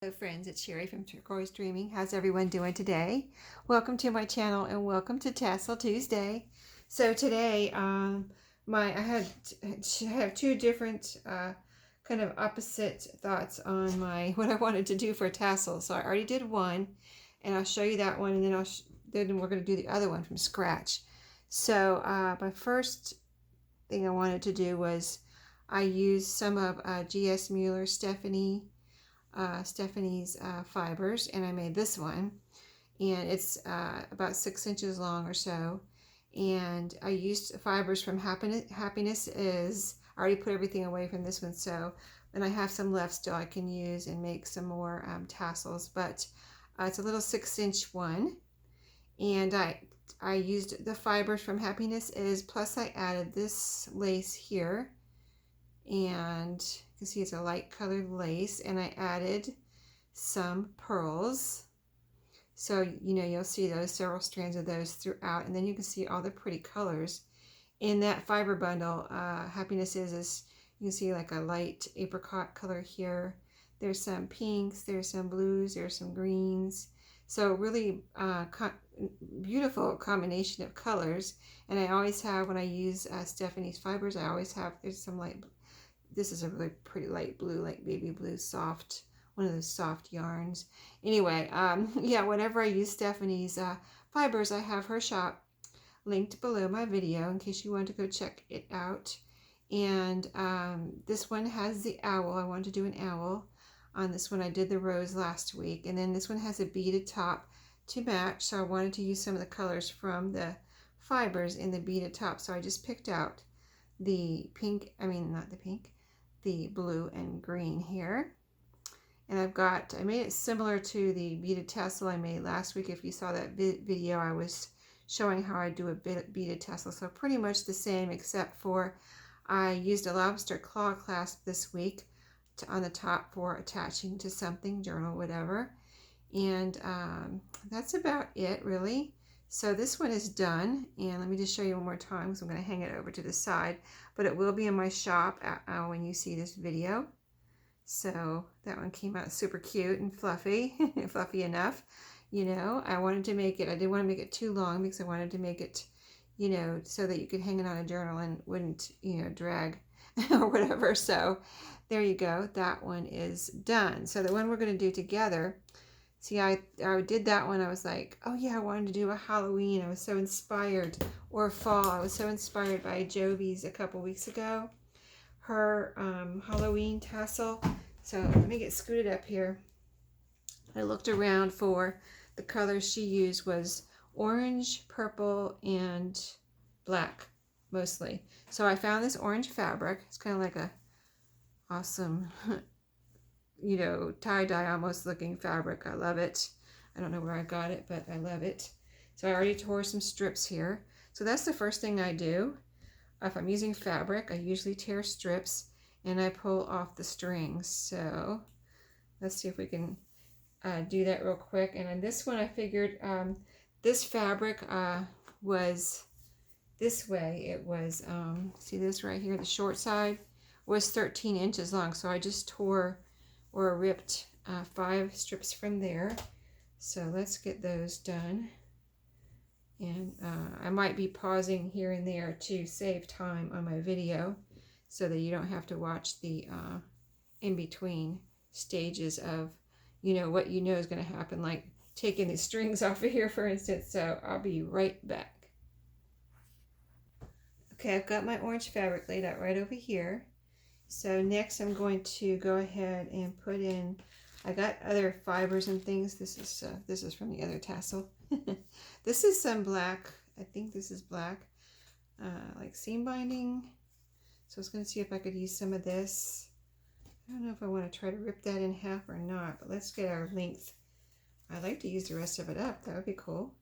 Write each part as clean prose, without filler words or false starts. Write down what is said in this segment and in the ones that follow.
Hello friends, it's Sherry from Turquoise Dreaming. How's everyone doing today? Welcome to my channel and welcome to Tassel Tuesday. So today I have two different kind of opposite thoughts on what I wanted to do for a tassel. So I already did one and I'll show you that one, and then then we're going to do the other one from scratch. So my first thing I wanted to do was I used some of G.S. Mueller Stephanie's fibers, and I made this one, and it's about 6 inches long or so, and I used fibers from Happiness Is. I already put everything away from this one, so and I have some left still I can use and make some more tassels, but it's a little 6-inch one, and I used the fibers from Happiness Is, plus I added this lace here, and you can see it's a light colored lace, and I added some pearls. So you'll see those, several strands of those throughout, and then you can see all the pretty colors in that fiber bundle. Happiness is you can see like a light apricot color here. There's some pinks, there's some blues, there's some greens. So really beautiful combination of colors. And I always have, when I use Stephanie's fibers, I always have, there's some light, this is a really pretty light blue, like baby blue, soft, one of those soft yarns. Anyway, yeah, whenever I use Stephanie's fibers, I have her shop linked below my video in case you want to go check it out. And this one has the owl. I wanted to do an owl on this one. I did the rose last week, and then this one has a beaded top to match, so I wanted to use some of the colors from the fibers in the beaded top. So I just picked out the pink, not the pink, the blue and green here. And I made it similar to the beaded tassel I made last week. If you saw that video, I was showing how I do a beaded tassel. So pretty much the same, except for I used a lobster claw clasp this week on the top for attaching to something, journal, whatever. And that's about it, really. So this one is done, and let me just show you one more time because I'm going to hang it over to the side, but it will be in my shop when you see this video. So that one came out super cute and fluffy, fluffy enough. I wanted to make it, I didn't want to make it too long because I wanted to make it, so that you could hang it on a journal and wouldn't, drag or whatever. So there you go. That one is done. So the one we're going to do together, see, I did that one. I was like, oh yeah, I wanted to do a Halloween. I was so inspired, or fall. I was so inspired by Jovi's a couple weeks ago, her Halloween tassel. So let me get scooted up here. I looked around for the colors she used was orange, purple, and black mostly. So I found this orange fabric. It's kind of like a awesome tie-dye almost looking fabric. I love it. I don't know where I got it, but I love it. So I already tore some strips here. So that's the first thing I do. If I'm using fabric, I usually tear strips and I pull off the strings. So let's see if we can do that real quick. And on this one, I figured this fabric was this way. It was, see this right here, the short side was 13 inches long. So I just tore or ripped 5 strips from there. So let's get those done. And I might be pausing here and there to save time on my video so that you don't have to watch the in-between stages of, what is going to happen, like taking the strings off of here, for instance. So I'll be right back. Okay, I've got my orange fabric laid out right over here. So next I'm going to go ahead and put in, I got other fibers and things. This is from the other tassel. This is some black, I think this is black, like seam binding. So I was going to see if I could use some of this. I don't know if I want to try to rip that in half or not, but let's get our length. I'd like to use the rest of it up. That would be cool.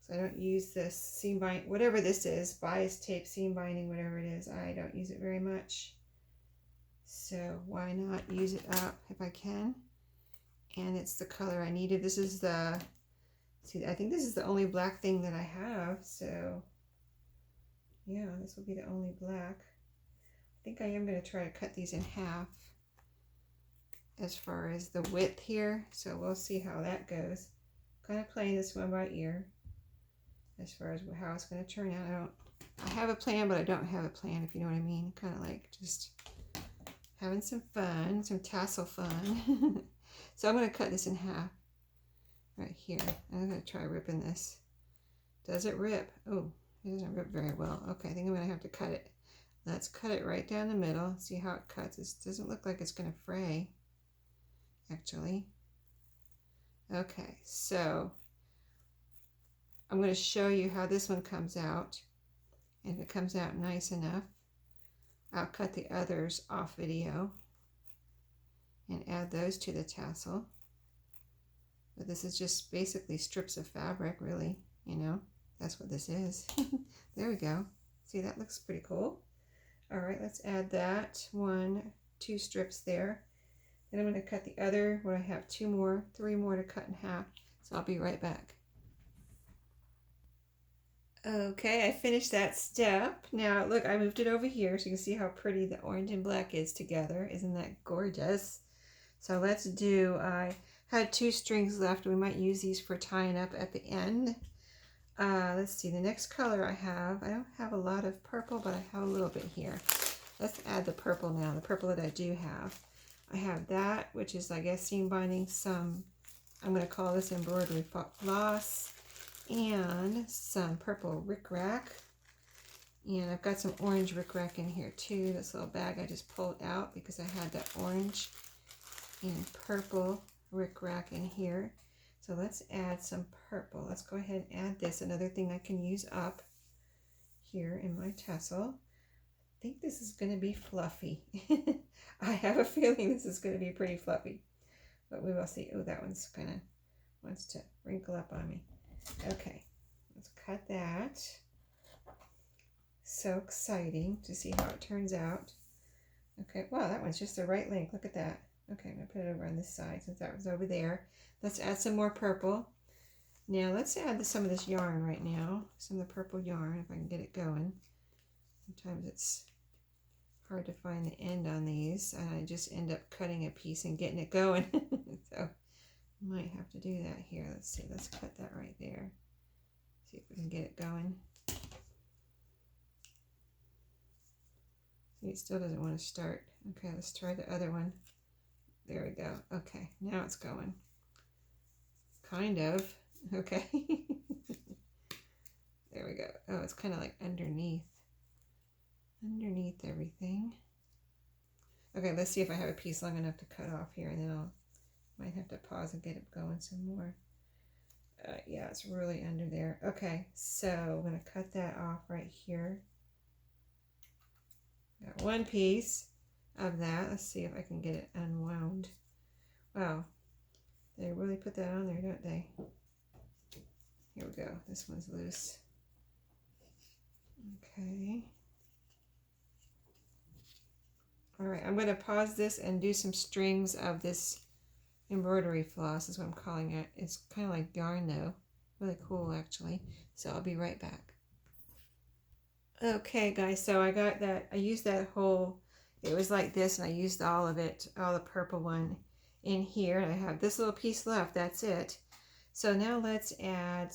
So I don't use this seam bind, whatever this is, bias tape, seam binding, whatever it is. I don't use it very much. So why not use it up if I can? And it's the color I needed. This is the, see, I think this is the only black thing that I have. So yeah, this will be the only black. I think I am going to try to cut these in half. as far as the width here. So we'll see how that goes. Kind of playing this one by ear as far as how it's going to turn out. I have a plan, but I don't have a plan, if you know what I mean. Kind of like just having some fun, some tassel fun. So I'm going to cut this in half right here. I'm going to try ripping this. Does it rip? Oh, it doesn't rip very well. Okay, I think I'm going to have to cut it. Let's cut it right down the middle. See how it cuts. It doesn't look like it's going to fray, actually. Okay, so I'm going to show you how this one comes out. And if it comes out nice enough, I'll cut the others off video and add those to the tassel. But this is just basically strips of fabric, really, you know. That's what this is. There we go. See, that looks pretty cool. All right, let's add that. 2 strips there. Then I'm going to cut the other, where I have 3 more to cut in half. So I'll be right back. Okay, I finished that step. Now, look, I moved it over here so you can see how pretty the orange and black is together. Isn't that gorgeous? So let's do, I had 2 strings left. We might use these for tying up at the end. Let's see, the next color I don't have a lot of purple, but I have a little bit here. Let's add the purple now, the purple that I do have. I have that, which is, I guess, seam binding, some, I'm going to call this embroidery floss, and some purple rickrack. And I've got some orange rickrack in here too. This little bag I just pulled out because I had that orange and purple rickrack in here. So let's add some purple. Let's go ahead and add this, another thing I can use up here in my tassel. I think this is going to be fluffy. I have a feeling this is going to be pretty fluffy, but we will see. Oh, that one's kind of wants to wrinkle up on me. Okay, let's cut that. So exciting to see how it turns out. Okay, wow, that one's just the right length. Look at that. Okay, I'm going to put it over on this side since that was over there. Let's add some more purple. Now let's add some of this yarn right now. Some of the purple yarn, if I can get it going. Sometimes it's hard to find the end on these. I just end up cutting a piece and getting it going. So might have to do that here. Let's see. Let's cut that right there. See if we can get it going. See, it still doesn't want to start. Okay, let's try the other one. There we go. Okay, now it's going. Kind of. Okay. There we go. Oh, it's kind of like underneath everything. Okay, let's see if I have a piece long enough to cut off here, and then might have to pause and get it going some more. Yeah, it's really under there. Okay, so I'm going to cut that off right here. Got one piece of that. Let's see if I can get it unwound. Wow, they really put that on there, don't they? Here we go. This one's loose. Okay. All right, I'm going to pause this and do some strings of this embroidery floss is what I'm calling it. It's kind of like yarn though. Really cool actually. So I'll be right back. Okay guys, so I got that, I used that whole, it was like this, and I used all of it, all the purple one in here, and I have this little piece left. That's it. So now let's add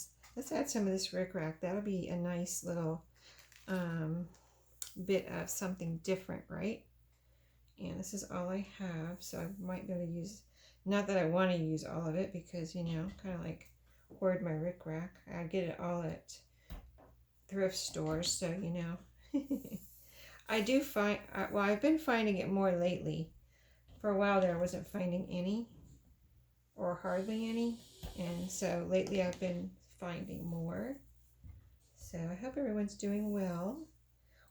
some of this rickrack. That'll be a nice little bit of something different, right? And this is all I have, so I might be able to use, not that I want to use all of it because, you know, kind of like hoard my rickrack. I get it all at thrift stores, so you know. I do find, well, I've been finding it more lately. For a while there I wasn't finding any, or hardly any, and so lately I've been finding more. So I hope everyone's doing well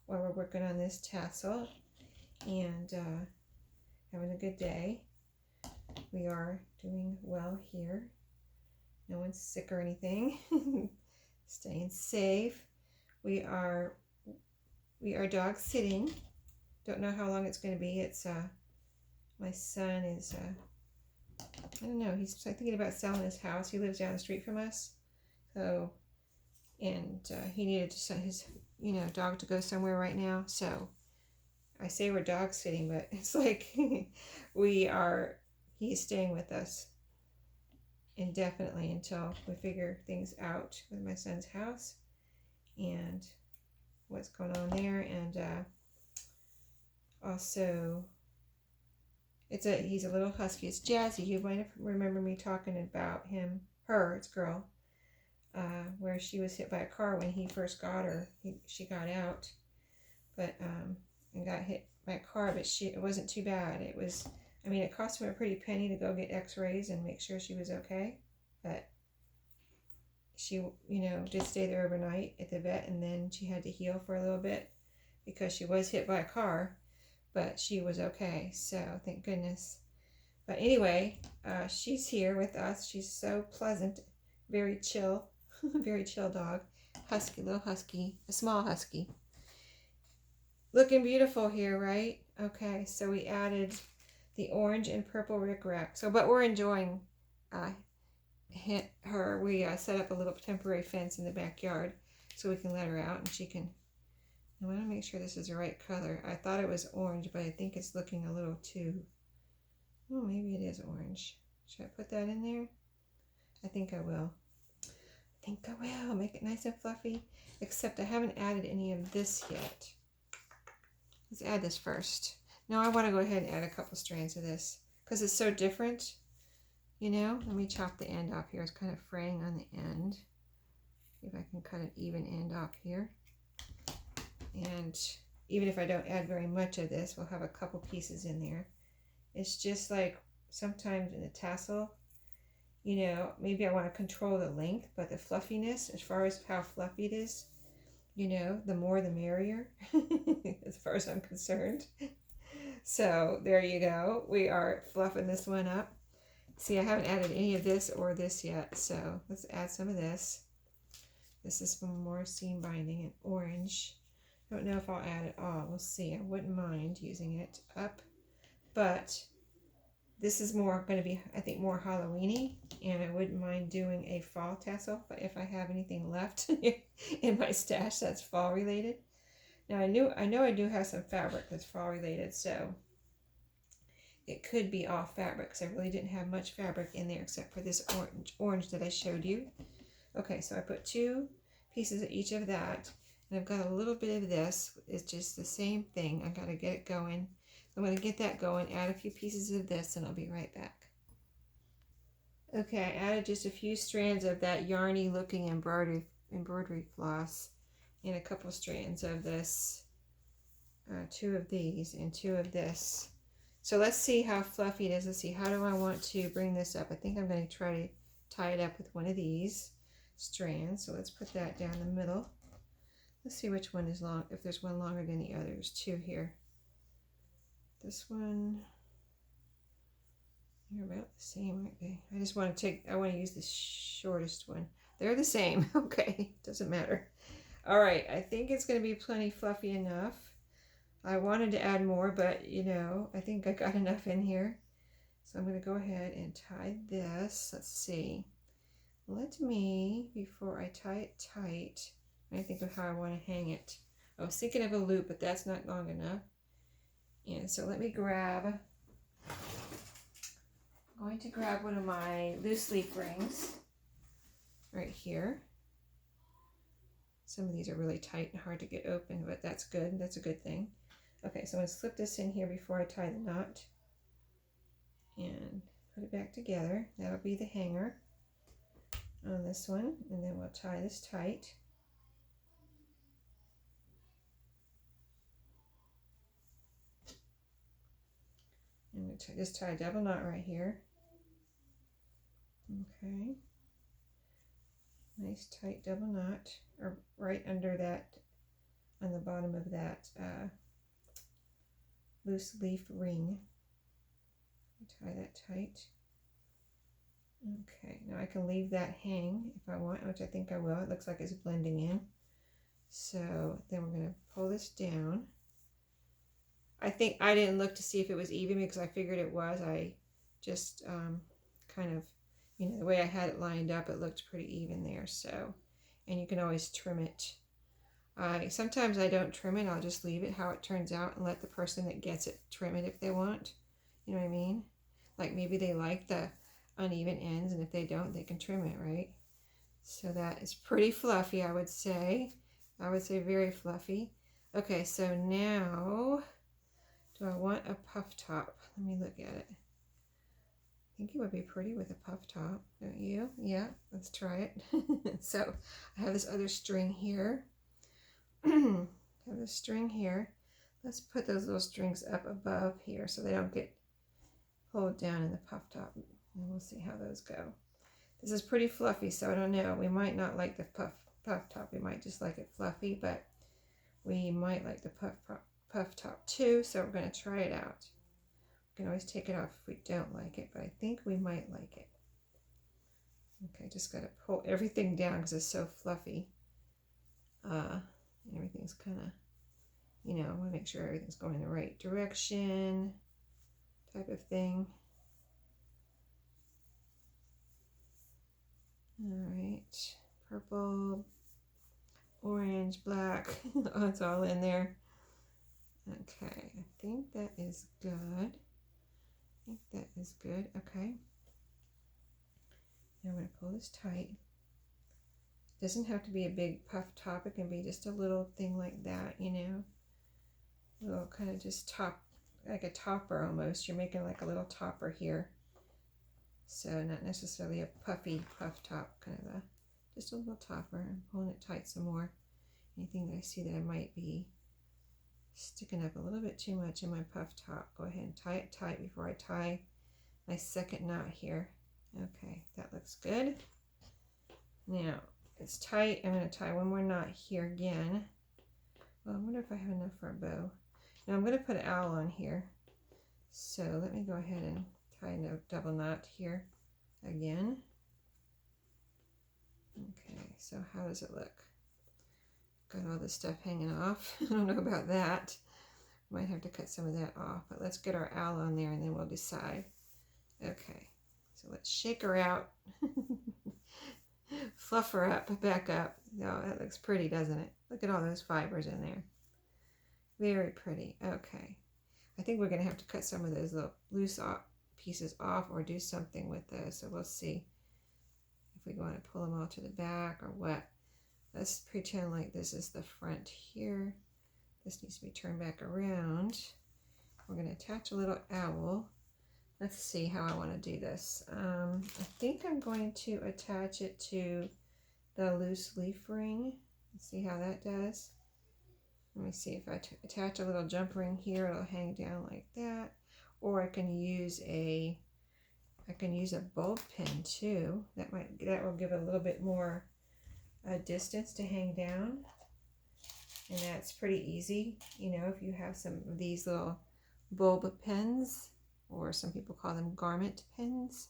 while we're working on this tassel and having a good day. We are doing well here. No one's sick or anything. Staying safe. We are dog sitting. Don't know how long it's going to be. It's my son is I don't know, he's thinking about selling his house. He lives down the street from us, so, and he needed his dog to go somewhere right now. So I say we're dog sitting, but it's like we are he's staying with us indefinitely until we figure things out with my son's house and what's going on there. And also, he's a little husky. It's Jazzy. You might remember me talking about it's girl, where she was hit by a car when he first got her. She got out, but and got hit by a car, but it wasn't too bad. It cost him a pretty penny to go get x-rays and make sure she was okay, but she, did stay there overnight at the vet, and then she had to heal for a little bit because she was hit by a car, but she was okay, so thank goodness. But anyway, she's here with us. She's so pleasant, very chill, very chill dog. Husky, little husky, a small husky. Looking beautiful here, right? Okay, so we added the orange and purple rickrack. But we're enjoying her. We set up a little temporary fence in the backyard so we can let her out and she can. I want to make sure this is the right color. I thought it was orange, but I think it's looking a little too. Oh, maybe it is orange. Should I put that in there? I think I will. Make it nice and fluffy. Except I haven't added any of this yet. Let's add this first. No, I want to go ahead and add a couple strands of this because it's so different. Let me chop the end off here. It's kind of fraying on the end. See if I can cut an even end off here. And even if I don't add very much of this, we'll have a couple pieces in there. It's just like sometimes in a tassel, maybe I want to control the length, but the fluffiness, as far as how fluffy it is, the more the merrier, as far as I'm concerned. So there you go. We are fluffing this one up. See, I haven't added any of this or this yet, so let's add some of this. This is some more seam binding in orange. Don't know if I'll add it all. We'll see. I wouldn't mind using it up, but this is more going to be, I think, more Halloween-y, and I wouldn't mind doing a fall tassel if I have anything left in my stash that's fall related. Now I know I do have some fabric that's fall related, so it could be all fabric because I really didn't have much fabric in there except for this orange that I showed you. Okay, so I put 2 pieces of each of that, and I've got a little bit of this. It's just the same thing. I got to get it going. I'm going to get that going, add a few pieces of this, and I'll be right back. Okay, I added just a few strands of that yarny looking embroidery floss and a couple strands of this, 2 of these and 2 of this. So let's see how fluffy it is. Let's see, how do I want to bring this up? I think I'm going to try to tie it up with one of these strands. So let's put that down the middle. Let's see which one is long, if there's one longer than the other. There's 2 here. This one, they're about the same, aren't they? I want to use the shortest one. They're the same. Okay, doesn't matter. All right, I think it's going to be plenty fluffy enough. I wanted to add more, but I think I got enough in here. So I'm going to go ahead and tie this. Let's see. Before I tie it tight, I think of how I want to hang it. I was thinking of a loop, but that's not long enough. And so let me I'm going to grab one of my loose leaf rings right here. Some of these are really tight and hard to get open, but that's good. That's a good thing. Okay, so I'm going to slip this in here before I tie the knot and put it back together. That'll be the hanger on this one, and then we'll tie this tight. I'm going to just tie a double knot right here. Okay. Nice tight double knot, or right under that, on the bottom of that loose leaf ring. Tie that tight. Okay, now I can leave that hang if I want, which I think I will. It looks like it's blending in. So then we're going to pull this down. I think I didn't look to see if it was even because I figured it was. I just kind of, the way I had it lined up, it looked pretty even there. So, and you can always trim it. Sometimes I don't trim it. I'll just leave it how it turns out and let the person that gets it trim it if they want. You know what I mean? Like maybe they like the uneven ends, and if they don't, they can trim it, right? So that is pretty fluffy, I would say. I would say very fluffy. Okay, so now, do I want a puff top? Let me look at it. I think it would be pretty with a puff top, don't you? Yeah, let's try it. So I have this other string here. I have this string here. Let's put those little strings up above here so they don't get pulled down in the puff top. And we'll see how those go. This is pretty fluffy, so I don't know. We might not like the puff top. We might just like it fluffy, but we might like the puff top too, so we're going to try it out. We can always take it off if we don't like it, but I think we might like it. Okay, just got to pull everything down because it's so fluffy. Everything's kind of, you know, I want to make sure everything's going in the right direction type of thing. All right, purple, orange, black, oh, it's all in there. Okay, I think that is good. I think that is good. Okay. Now I'm going to pull this tight. It doesn't have to be a big puff top. It can be just a little thing like that, you know. A little kind of just top, like a topper almost. You're making like a little topper here. So not necessarily a puffy puff top, kind of a, just a little topper. I'm pulling it tight some more. Anything that I see that I might be sticking up a little bit too much in my puff top, go ahead and tie it tight before I tie my second knot here. Okay, that looks good. Now it's tight. I'm going to tie one more knot here again. Well, I wonder if I have enough for a bow. Now I'm going to put an owl on here. So let me go ahead and tie a double knot here again. Okay, so how does it look? Got all this stuff hanging off. I don't know about that. Might have to cut some of that off, but let's get our owl on there and then we'll decide. Okay, so let's shake her out. Fluff her up, back up. Oh, that looks pretty, doesn't it? Look at all those fibers in there. Very pretty. Okay. I think we're going to have to cut some of those little loose pieces off or do something with those. So we'll see if we want to pull them all to the back or what. Let's pretend like this is the front here. This needs to be turned back around. We're going to attach a little owl. Let's see how I want to do this. I think I'm going to attach it to the loose leaf ring. Let's see how that does. Let me see if I attach a little jump ring here, it'll hang down like that. Or I can use a bulb pin too. That will give a little bit more distance to hang down. And that's pretty easy, you know, if you have some of these little bulb pins, or some people call them garment pins.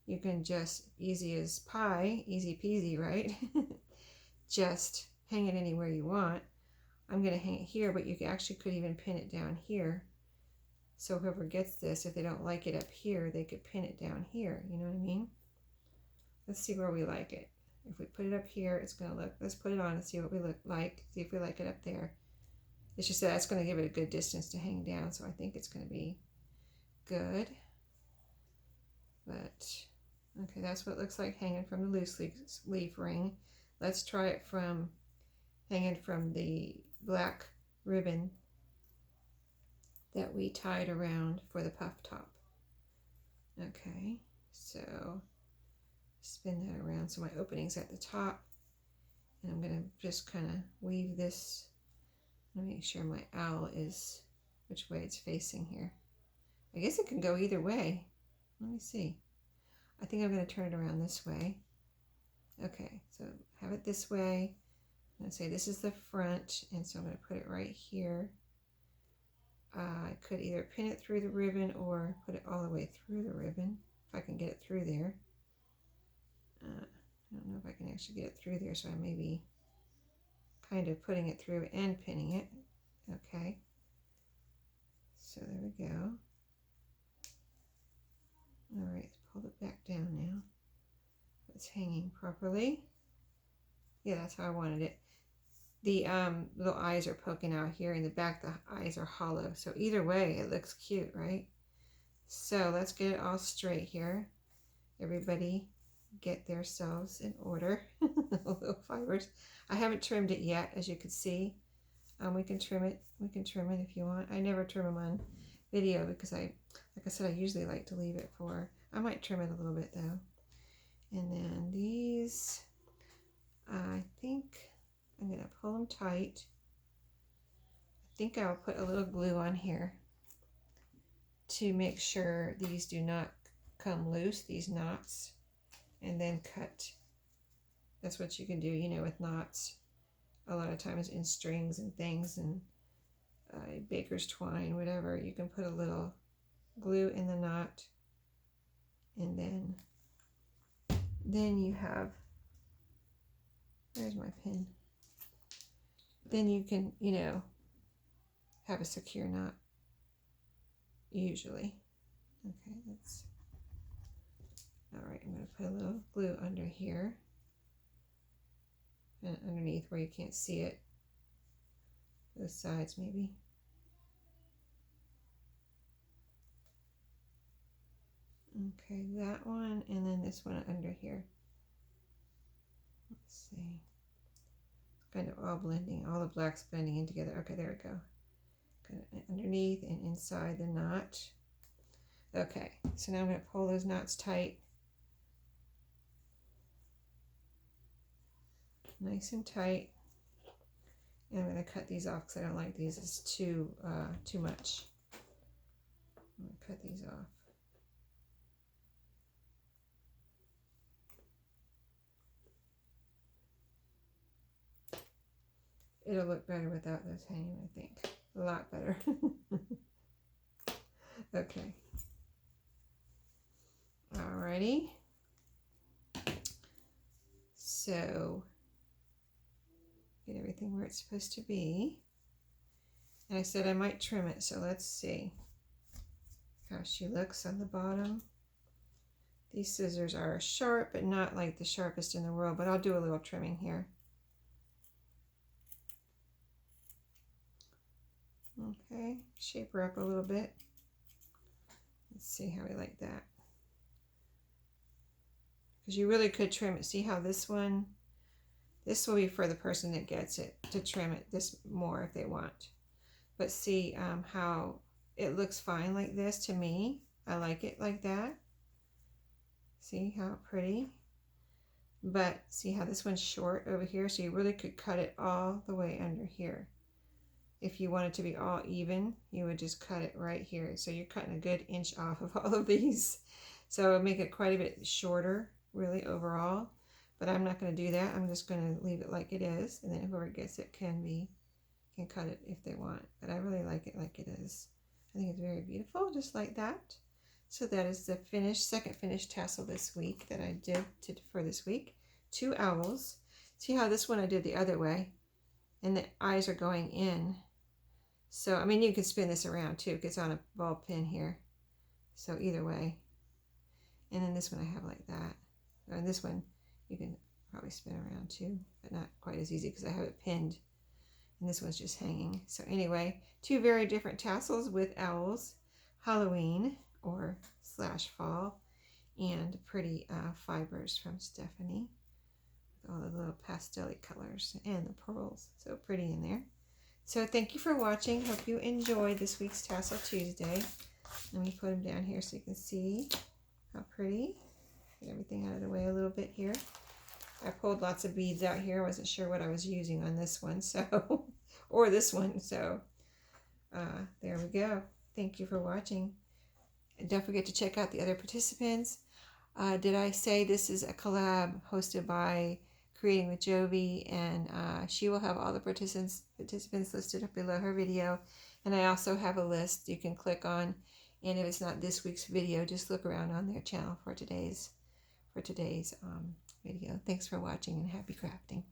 You can just, easy as pie, easy peasy, right? Just hang it anywhere you want. I'm going to hang it here, but you actually could even pin it down here. So whoever gets this, if they don't like it up here, they could pin it down here. You know what I mean? Let's see where we like it. If we put it up here, it's going to look, let's put it on and see what we look like. See if we like it up there. It's just that that's going to give it a good distance to hang down. So I think it's going to be good. But okay, that's what it looks like hanging from the loose leaf ring. Let's try it from hanging from the black ribbon that we tied around for the puff top. Okay, so spin that around so my opening's at the top, and I'm going to just kind of weave this. Let me make sure my owl is which way it's facing here. I guess it can go either way. Let me see. I think I'm going to turn it around this way. Okay, so have it this way. I'm going to say this is the front, and so I'm going to put it right here. I could either pin it through the ribbon or put it all the way through the ribbon, if I can get it through there. I don't know if I can actually get it through there, so I may be kind of putting it through and pinning it. Okay, so there we go. All right, let's pull it back down now. It's hanging properly. Yeah, that's how I wanted it. The little eyes are poking out here. In the back, the eyes are hollow. So either way, it looks cute, right? So let's get it all straight here. Everybody get themselves in order. Little fibers. I haven't trimmed it yet, as you can see. We can trim it. We can trim it if you want. I never trim them on video because like I said, I usually like to leave it for. I might trim it a little bit though. And then these, I think I'm gonna pull them tight. I think I'll put a little glue on here to make sure these do not come loose, these knots, and then cut. That's what you can do, you know, with knots. A lot of times in strings and things, and baker's twine, whatever, you can put a little glue in the knot, and then you have, where's my pin? Then you can, you know, have a secure knot, usually. Okay, let's, all right, I'm going to put a little glue under here, and underneath where you can't see it, both sides maybe. Okay, that one, and then this one under here. Let's see. It's kind of all blending, all the blacks blending in together. Okay, there we go. Kind of underneath and inside the knot. Okay, so now I'm going to pull those knots tight. Nice and tight. And I'm going to cut these off because I don't like these. It's too much. I'm going to cut these off. It'll look better without those hanging, I think. A lot better. Okay. Alrighty. So, get everything where it's supposed to be. And I said I might trim it, so let's see how she looks on the bottom. These scissors are sharp, but not like the sharpest in the world, but I'll do a little trimming here. Okay, shape her up a little bit. Let's see how we like that. Because you really could trim it. See how this one, this will be for the person that gets it, to trim it this more if they want. But see how it looks fine like this to me. I like it like that. See how pretty? But see how this one's short over here? So you really could cut it all the way under here. If you want it to be all even, you would just cut it right here. So you're cutting a good inch off of all of these. So it would make it quite a bit shorter, really, overall. But I'm not going to do that. I'm just going to leave it like it is. And then whoever gets it can cut it if they want. But I really like it like it is. I think it's very beautiful, just like that. So that is the second finished tassel this week that I did for this week. 2 owls. See how this one I did the other way? And the eyes are going in. So, I mean, you can spin this around too. It gets on a ball pin here. So either way. And then this one I have like that. And this one you can probably spin around too, but not quite as easy because I have it pinned. And this one's just hanging. So anyway, 2 very different tassels with owls, Halloween or / fall, and pretty fibers from Stephanie. With all the little pastel-y colors and the pearls. So pretty in there. So thank you for watching. Hope you enjoyed this week's Tassel Tuesday. Let me put them down here so you can see how pretty. Get everything out of the way a little bit here. I pulled lots of beads out here. I wasn't sure what I was using on this one, so or this one. So there we go. Thank you for watching. And don't forget to check out the other participants. Did I say this is a collab hosted by Creating with Jovi, and she will have all the participants listed up below her video. And I also have a list you can click on, and if it's not this week's video, just look around on their channel for today's video. Thanks for watching, and happy crafting.